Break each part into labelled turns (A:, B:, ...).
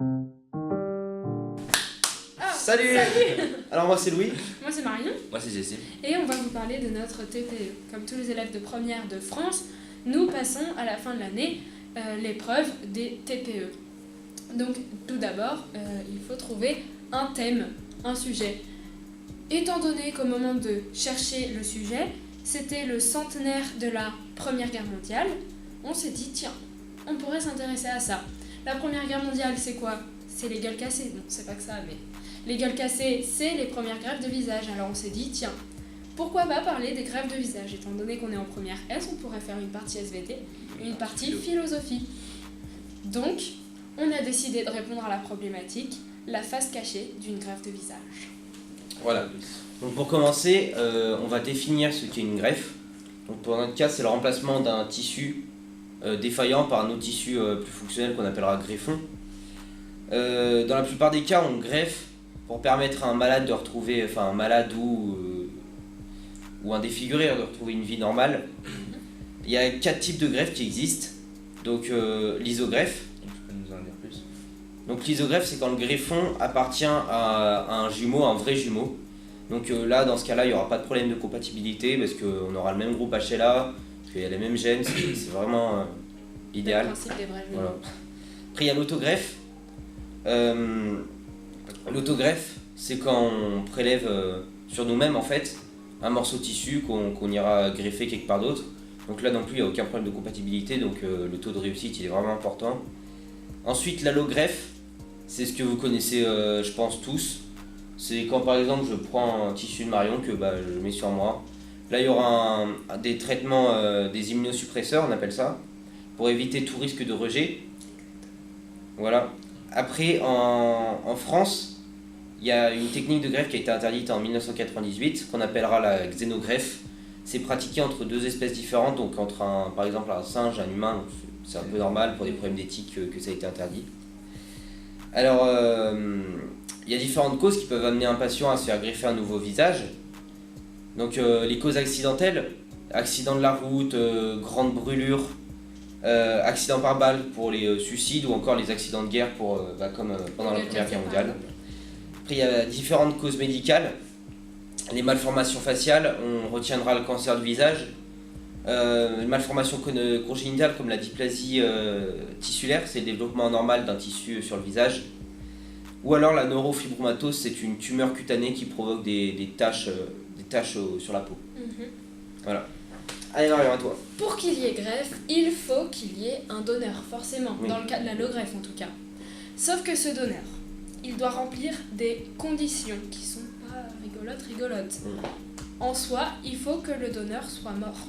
A: Ah,
B: Salut. Alors moi c'est Louis.
A: Moi c'est Marion
C: Moi c'est Jessie.
A: et on va vous parler de notre TPE. Comme tous les élèves de première de France, nous passons à la fin de l'année l'épreuve des TPE. Donc tout d'abord, il faut trouver un thème, un sujet. Étant donné qu'au moment de chercher le sujet, c'était le centenaire de la Première Guerre mondiale, on s'est dit tiens, on pourrait s'intéresser à ça. La Première Guerre mondiale, c'est quoi? C'est les gueules cassées. Non, c'est pas que ça, mais les gueules cassées, c'est les premières grèves de visage. Alors on s'est dit tiens, pourquoi pas parler des grèves de visage? Étant donné qu'on est en première S, on pourrait faire une partie SVT, une partie philosophie. Donc, on a décidé de répondre à la problématique, la face cachée d'une greffe de visage.
B: Voilà. Donc pour commencer, on va définir ce qu'est une greffe. Donc pour notre cas, c'est le remplacement d'un tissu défaillant par un autre tissu plus fonctionnel qu'on appellera greffon. Dans la plupart des cas, on greffe pour permettre à un malade de retrouver, enfin un malade ou un défiguré de retrouver une vie normale. Il y a 4 types de greffes qui existent. Donc l'isogreffe.
C: Tu peux nous en dire plus?
B: Donc l'isogreffe, c'est quand le greffon appartient à un jumeau, un vrai jumeau. Donc là, dans ce cas-là, il n'y aura pas de problème de compatibilité parce qu'on aura le même groupe HLA, parce qu'il y a les mêmes gènes, c'est vraiment idéal.
A: Le principe des vrais jumeaux.
B: Voilà. Après, il y a l'autogreffe. L'autogreffe, c'est quand on prélève sur nous-mêmes en fait un morceau de tissu qu'on ira greffer quelque part d'autre. Donc là non plus, il n'y a aucun problème de compatibilité, donc le taux de réussite il est vraiment important. Ensuite, l'allogreffe, c'est ce que vous connaissez, je pense, tous. C'est quand par exemple je prends un tissu de Marion que je mets sur moi. Là, il y aura des traitements, des immunosuppresseurs, on appelle ça, pour éviter tout risque de rejet. Voilà. Après, en France, il y a une technique de greffe qui a été interdite en 1998, qu'on appellera la xénogreffe. C'est pratiqué entre deux espèces différentes, donc entre par exemple un singe et un humain, donc c'est un peu normal pour des problèmes d'éthique que ça a été interdit. Alors, il y a différentes causes qui peuvent amener un patient à se faire greffer un nouveau visage. Donc les causes accidentelles, accident de la route, grande brûlure, accident par balle pour les suicides ou encore les accidents de guerre comme pendant la Première Guerre mondiale. Après il y a différentes causes médicales. Les malformations faciales, on retiendra le cancer du visage. Les malformations congénitales comme la dysplasie tissulaire, c'est le développement anormal d'un tissu sur le visage. Ou alors la neurofibromatose, c'est une tumeur cutanée qui provoque des taches sur la peau. Voilà. Allez Marion, à toi.
A: Pour qu'il y ait greffe, il faut qu'il y ait un donneur, forcément,
B: Oui.
A: dans le cas de l'allogreffe en tout cas. Sauf que ce donneur, il doit remplir des conditions qui sont pas rigolotes. En soi, il faut que le donneur soit mort.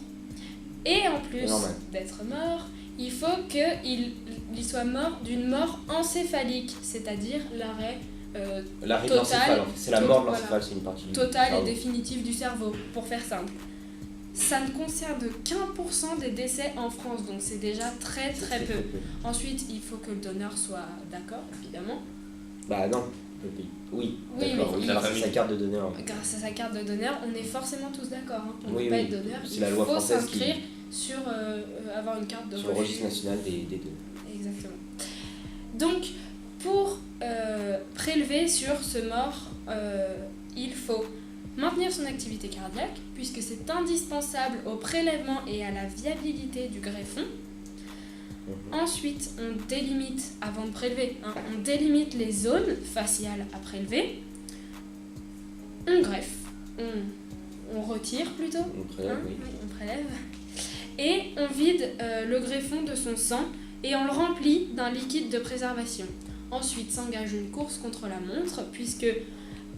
A: Et en plus
B: Normal.
A: d'être mort, il faut qu'il soit mort d'une mort encéphalique, c'est-à-dire l'arrêt
B: L'arrêt de
A: Total,
B: l'encéphale, c'est la mort de
A: voilà.
B: l'encéphale, c'est une partie du
A: totale et
B: cerveau.
A: définitive du cerveau, pour faire simple. Ça ne concerne qu'1% des décès en France, donc c'est déjà très très peu. Ensuite, il faut que le donneur soit d'accord, évidemment.
B: Bah non, oui,
A: Oui,
B: d'accord,
A: mais
B: oui,
A: il-
B: grâce à sa carte de donneur.
A: Grâce à sa carte de donneur, on est forcément tous d'accord. Pour
B: Oui,
A: ne pas
B: oui.
A: être donneur,
B: C'est
A: il
B: la loi
A: faut
B: française qui-
A: s'inscrire sur avoir une carte de
B: Sur le
A: refus.
B: registre national des donneurs.
A: Exactement. Donc, pour prélever sur ce mort, il faut maintenir son activité cardiaque, puisque c'est indispensable au prélèvement et à la viabilité du greffon. Ensuite, on délimite, avant de prélever, on délimite les zones faciales à prélever. On greffe, on retire plutôt,
B: On prélève, oui.
A: on prélève. Et on vide le greffon de son sang et on le remplit d'un liquide de préservation. Ensuite s'engage une course contre la montre, puisque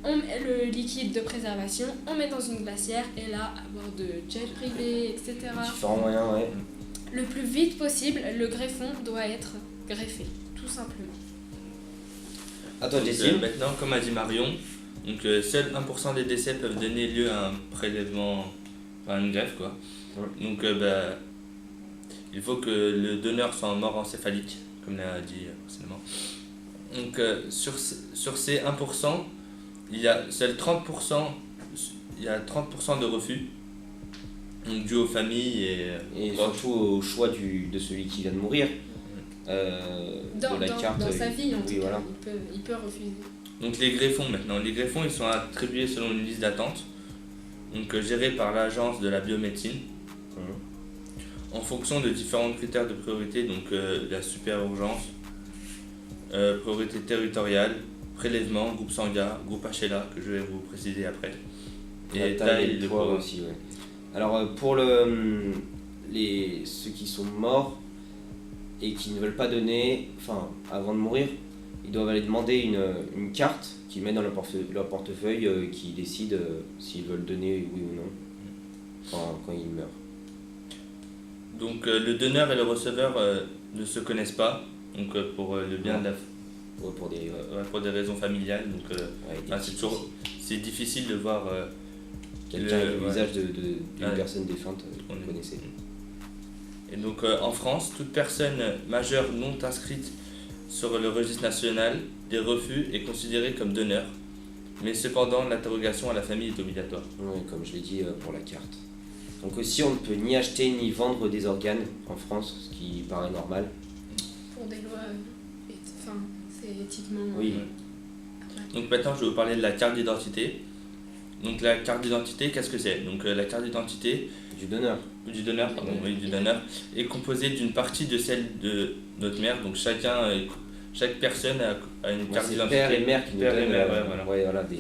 A: on met le liquide de préservation, on met dans une glacière et là, à bord de jet privé, etc.,
B: Différents moyens, ouais.
A: le plus vite possible, le greffon doit être greffé, tout simplement.
B: À toi,
C: Donc,
B: Jessie.
C: maintenant, comme a dit Marion, donc, seul 1% des décès peuvent donner lieu à un prélèvement, à une greffe quoi. Donc il faut que le donneur soit mort encéphalique, comme l'a dit précédemment. Donc sur ces 1%, il y a seul 30%, il y a 30% de refus, donc dû aux familles
B: Et surtout au choix de celui qui vient de mourir.
A: Dans,
B: de la
A: dans-
B: carte.
A: dans sa vie, en
B: oui,
A: tout cas,
B: voilà.
A: il peut refuser.
C: Donc les greffons maintenant. Les greffons, ils sont attribués selon une liste d'attente, donc gérée par l'agence de la biomédecine,
B: Mhm.
C: en fonction de différents critères de priorité, donc la super urgence, priorité territoriale, prélèvement, groupe sanguin, groupe HLA, que je vais vous préciser après.
B: La taille et le poids aussi, ouais. Alors pour ceux qui sont morts et qui ne veulent pas donner, enfin avant de mourir, ils doivent aller demander une carte qu'ils mettent dans leur portefeuille qui décide s'ils veulent donner oui ou non quand ils meurent.
C: Donc le donneur et le receveur ne se connaissent pas, donc pour le bien de la
B: Ouais,
C: pour des raisons familiales, donc
B: ouais, des
C: c'est
B: petits-
C: c'est difficile de voir
B: quelqu'un avec le
C: ouais.
B: visage d'une
C: Ouais.
B: personne défunte
C: On
B: que vous
C: est-
B: connaissez.
C: Et donc en France, toute personne majeure non inscrite sur le registre national des refus est considérée comme donneur, mais cependant l'interrogation à la famille est obligatoire.
B: Ouais, comme je l'ai dit pour la carte. Donc aussi on ne peut ni acheter ni vendre des organes en France, ce qui paraît normal.
A: Pour des lois, enfin, c'est éthiquement.
B: Oui.
C: Donc maintenant je vais vous parler de la carte d'identité. Donc la carte d'identité, qu'est-ce que c'est? Donc la carte d'identité
B: Du donneur.
C: du donneur, pardon, oui, du donneur, est composée d'une partie de celle de notre mère. Donc chaque personne a une
B: Ouais,
C: carte
B: c'est
C: d'identité.
B: père et mère qui nous
C: Père et
B: donnent
C: mère, ouais, voilà.
B: ouais, voilà, des...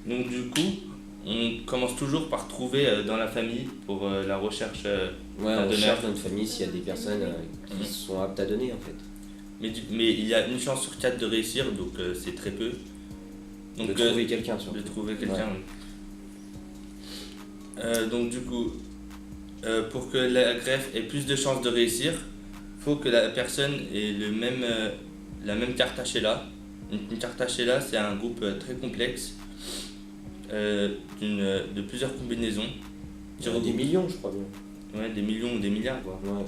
C: Donc du coup, on commence toujours par trouver dans la famille pour la recherche.
B: Ouais,
C: d'un
B: on
C: donneur.
B: cherche dans notre famille s'il y a des personnes qui
C: Mhm.
B: sont aptes à donner en fait.
C: Mais il y a une chance sur 4 de réussir, donc c'est très peu. Donc,
B: De trouver quelqu'un surtout.
C: de trouver quelqu'un,
B: Ouais.
C: oui. Donc du coup, pour que la greffe ait plus de chances de réussir, faut que la personne ait la même carte HLA. Une carte HLA, c'est un groupe très complexe de plusieurs combinaisons.
B: Il y en a des millions, je crois bien.
C: Ouais, des millions ou des milliards, voire.
B: Ouais.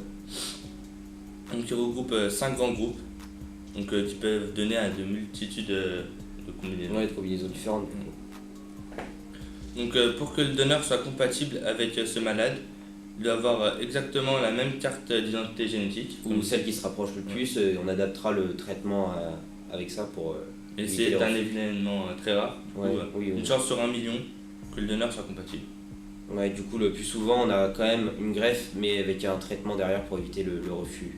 C: Donc il regroupe 5 grands groupes, donc, qui peuvent donner à de multitudes de combinaisons.
B: Ouais, de combinaisons différentes.
C: Donc pour que le donneur soit compatible avec ce malade, il doit avoir exactement la même carte d'identité génétique.
B: Ou celle qui se rapproche le plus, on adaptera le traitement avec ça pour.
C: Et
B: éviter
C: c'est
B: les
C: un
B: refus.
C: événement très rare.
B: Ouais,
C: Où,
B: oui, oui.
C: une chance sur 1 million que le donneur soit compatible.
B: Ouais, du coup, le plus souvent, on a quand même une greffe, mais avec un traitement derrière pour éviter le refus.